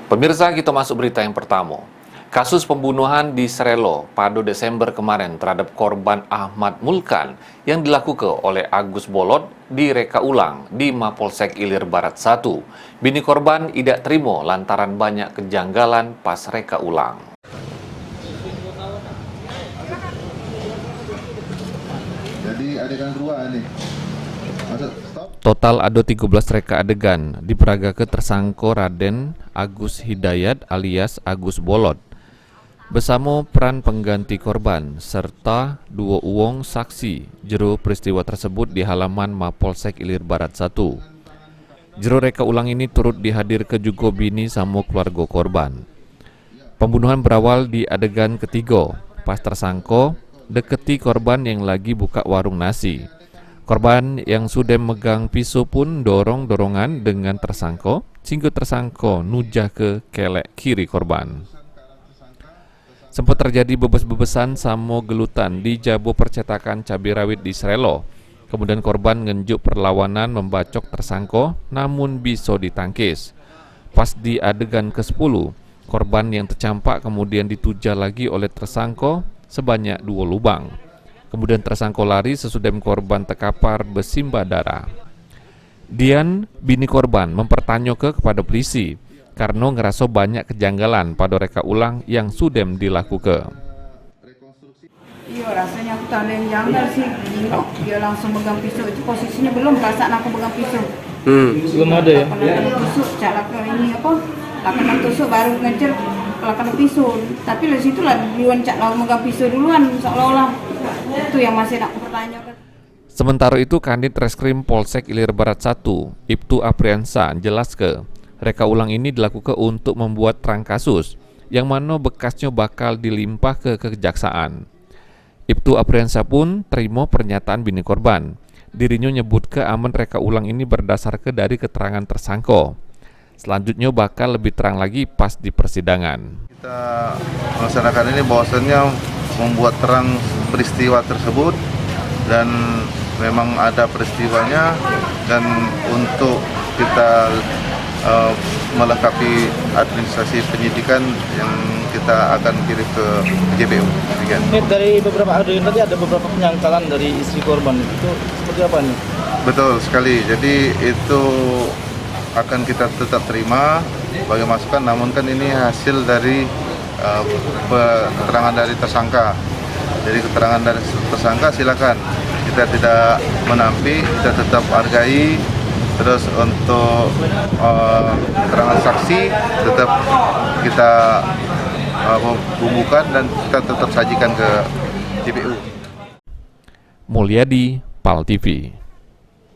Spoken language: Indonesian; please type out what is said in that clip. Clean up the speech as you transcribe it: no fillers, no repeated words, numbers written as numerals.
Pemirsa, kita masuk berita yang pertama. Kasus pembunuhan di Srelo pada Desember kemarin terhadap korban Ahmad Mulkan yang dilakukan oleh Agus Bolot direka ulang di Mapolsek Ilir Barat 1. Bini korban tidak terima lantaran banyak kejanggalan pas reka ulang. Jadi adegan dua nih. Total ada 13 reka adegan diperagakan tersangka Raden Agus Hidayat alias Agus Bolot bersama peran pengganti korban serta dua uang saksi jero peristiwa tersebut di halaman Mapolsek Ilir Barat 1. Jero reka ulang ini turut dihadirkan juga bini sama keluarga korban. Pembunuhan berawal di adegan ketiga pas tersangka deketi korban yang lagi buka warung nasi. Korban yang sudah megang pisau pun dorong-dorongan dengan tersangka, sehingga tersangka nujah ke kelek kiri korban. Sempat terjadi bebes-bebesan sama gelutan di jabo percetakan cabai rawit di Srelo. Kemudian korban ngenjuk perlawanan membacok tersangka, namun bisa ditangkis. Pas di adegan ke-10, korban yang tercampak kemudian dituja lagi oleh tersangka sebanyak 2 lubang. Kemudian tersangka lari sesudah korban terkapar bersimbah darah. Dian, bini korban, mempertanyakan kepada polisi karena ngerasa banyak kejanggalan pada reka ulang yang sudah dilakukan. Iya, rasanya aku tak ada yang janggal sih. Dia langsung pegang pisau, itu posisinya belum perasaan aku pegang pisau. Belum ada ya? Lakukan tusuk, lakukan ini apa? Lakukan tusuk baru ngejar lakukan pisau. Tapi dari situlah Diwan cak lalu megang pisau duluan, seolah-olah itu yang masih nak pertanyakan. Sementara itu, Kanit Reskrim Polsek Ilir Barat 1, Ibtu Apriansa, jelas ke reka ulang ini dilakukan untuk membuat terang kasus yang mana bekasnya bakal dilimpah ke kejaksaan. Ibtu Apriansa pun terima pernyataan bini korban. Dirinya nyebut ke aman reka ulang ini berdasarkan dari keterangan tersangka. Selanjutnya bakal lebih terang lagi pas di persidangan. Kita melaksanakan ini bahwasannya membuat terang peristiwa tersebut dan memang ada peristiwanya, dan untuk kita melengkapi administrasi penyidikan yang kita akan kirim ke JPU. Dari beberapa adegan tadi ada beberapa penyangkalan dari istri korban, itu seperti apa nih? Betul sekali, jadi itu akan kita tetap terima sebagai masukan, namun kan ini hasil dari keterangan dari tersangka. Jadi keterangan dari tersangka silakan, kita tidak menampi, kita tetap hargai. Terus untuk keterangan saksi tetap kita bumbukan dan kita tetap sajikan ke JPU. Mulyadi, PAL TV.